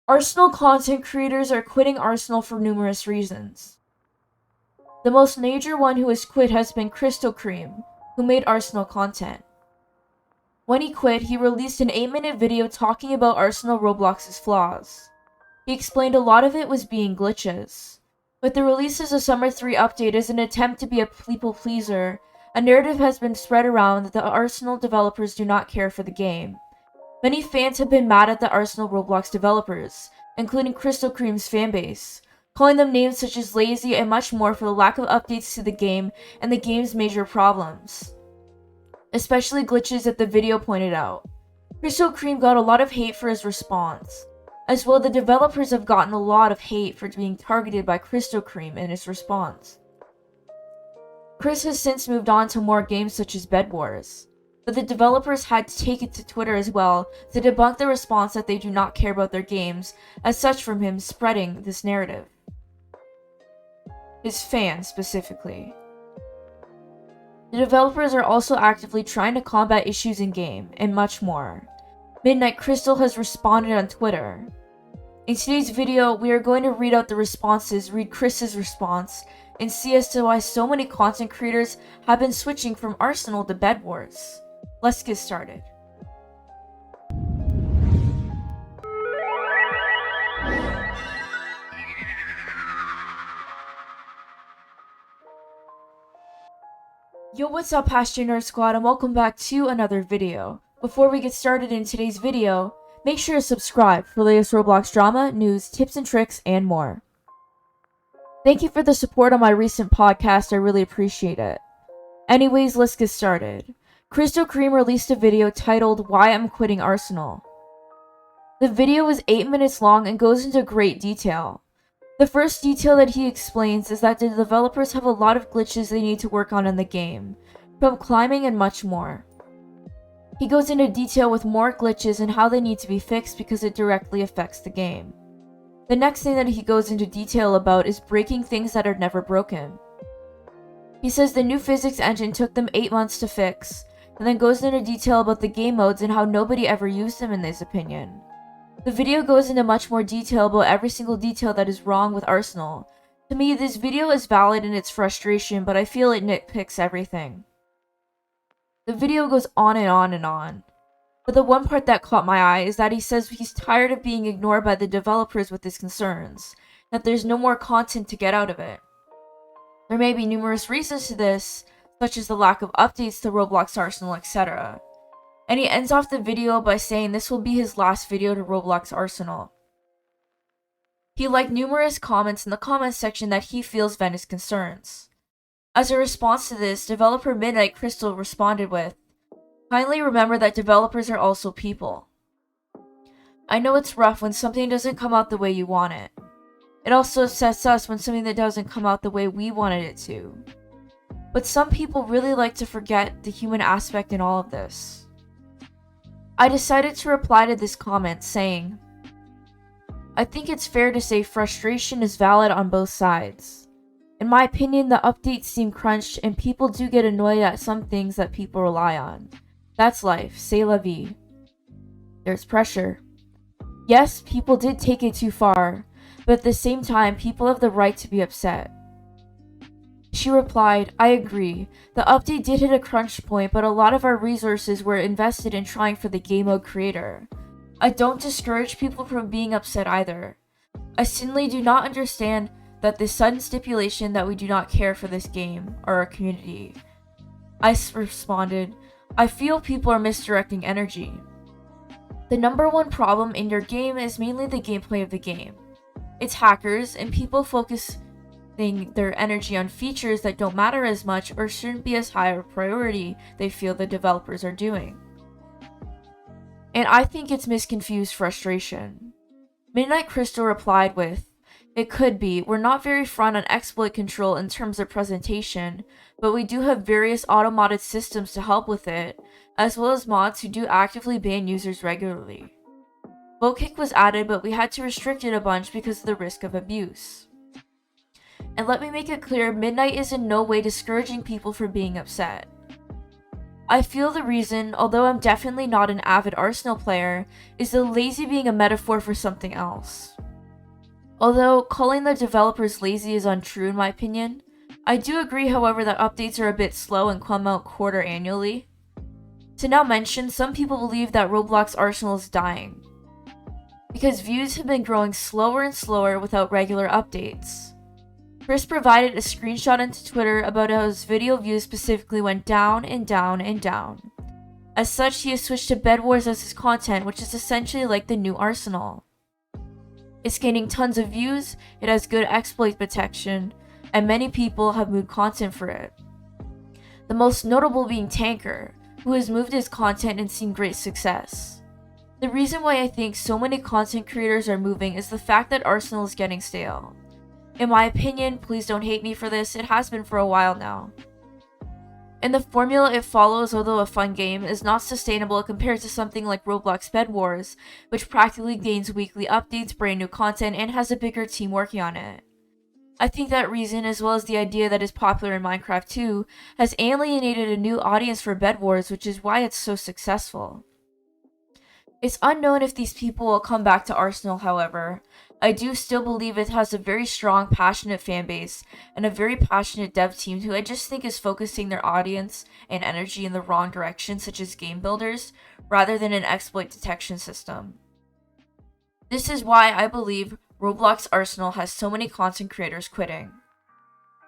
Arsenal content creators are quitting Arsenal for numerous reasons. The most major one who has quit has been Christocream, who made Arsenal content. When he quit, he released an 8-minute video talking about Arsenal Roblox's flaws. He explained a lot of it was being glitches. With the release of the Summer 3 update as an attempt to be a people pleaser, a narrative has been spread around that the Arsenal developers do not care for the game. Many fans have been mad at the Arsenal Roblox developers, including Christocream's fanbase, calling them names such as lazy and much more for the lack of updates to the game and the game's major problems, especially glitches that the video pointed out. Christocream got a lot of hate for his response. As well, the developers have gotten a lot of hate for being targeted by Christocream in his response. Chris has since moved on to more games such as Bedwars, but the developers had to take it to Twitter as well to debunk the response that they do not care about their games, as such from him spreading this narrative. His fans specifically. The developers are also actively trying to combat issues in game, and much more. Midnight Crystal has responded on Twitter. In today's video, we are going to read out the responses, read Chris's response, and see as to why so many content creators have been switching from Arsenal to Bedwars. Let's get started. Yo, what's up, Pasture Nerd Squad, and welcome back to another video. Before we get started in today's video, make sure to subscribe for latest Roblox drama, news, tips and tricks, and more. Thank you for the support on my recent podcast, I really appreciate it. Anyways, let's get started. Christocream released a video titled Why I'm Quitting Arsenal. The video is 8 minutes long and goes into great detail. The first detail that he explains is that the developers have a lot of glitches they need to work on in the game, from climbing and much more. He goes into detail with more glitches and how they need to be fixed because it directly affects the game. The next thing that he goes into detail about is breaking things that are never broken. He says the new physics engine took them 8 months to fix, and then goes into detail about the game modes and how nobody ever used them in his opinion. The video goes into much more detail about every single detail that is wrong with Arsenal. To me, this video is valid in its frustration, but I feel it nitpicks everything. The video goes on and on and on. But the one part that caught my eye is that he says he's tired of being ignored by the developers with his concerns, that there's no more content to get out of it. There may be numerous reasons to this, such as the lack of updates to Roblox Arsenal, etc. And he ends off the video by saying this will be his last video to Roblox Arsenal. He liked numerous comments in the comments section that he feels vent his concerns. As a response to this, developer Midnight Crystal responded with, "Kindly remember that developers are also people. I know it's rough when something doesn't come out the way you want it. It also upsets us when something that doesn't come out the way we wanted it to. But some people really like to forget the human aspect in all of this." I decided to reply to this comment saying, I think it's fair to say frustration is valid on both sides. In my opinion, the updates seem crunched and people do get annoyed at some things that people rely on. That's life, c'est la vie. There's pressure. Yes, people did take it too far, but at the same time, people have the right to be upset. She replied, I agree. The update did hit a crunch point, but a lot of our resources were invested in trying for the game mode creator. I don't discourage people from being upset either. I simply do not understand that this sudden stipulation that we do not care for this game or our community. I responded, I feel people are misdirecting energy. The number one problem in your game is mainly the gameplay of the game. It's hackers and people focusing their energy on features that don't matter as much or shouldn't be as high a priority they feel the developers are doing. And I think it's misconfused frustration. Midnight Crystal replied with, it could be, we're not very front on exploit control in terms of presentation, but we do have various automated systems to help with it, as well as mods who do actively ban users regularly. Vote kick was added, but we had to restrict it a bunch because of the risk of abuse. And let me make it clear, Midnight is in no way discouraging people from being upset. I feel the reason, although I'm definitely not an avid Arsenal player, is the lazy being a metaphor for something else. Although calling the developers lazy is untrue in my opinion, I do agree however that updates are a bit slow and come out quarter annually. To now mention, some people believe that Roblox Arsenal is dying, because views have been growing slower and slower without regular updates. Chris provided a screenshot into Twitter about how his video views specifically went down and down and down. As such, he has switched to bedwars as his content, which is essentially like the new Arsenal. It's gaining tons of views, it has good exploit protection, and many people have moved content for it. The most notable being Tanqr, who has moved his content and seen great success. The reason why I think so many content creators are moving is the fact that Arsenal is getting stale. In my opinion, please don't hate me for this, it has been for a while now. And the formula it follows, although a fun game, is not sustainable compared to something like Roblox Bedwars, which practically gains weekly updates, brand new content, and has a bigger team working on it. I think that reason, as well as the idea that is popular in Minecraft too, has alienated a new audience for bedwars, which is why it's so successful. It's unknown if these people will come back to Arsenal, however. I do still believe it has a very strong, passionate fanbase, and a very passionate dev team who I just think is focusing their audience and energy in the wrong direction, such as game builders, rather than an exploit detection system. This is why I believe Roblox Arsenal has so many content creators quitting.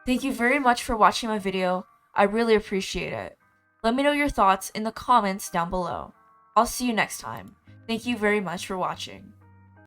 Thank you very much for watching my video, I really appreciate it. Let me know your thoughts in the comments down below. I'll see you next time. Thank you very much for watching.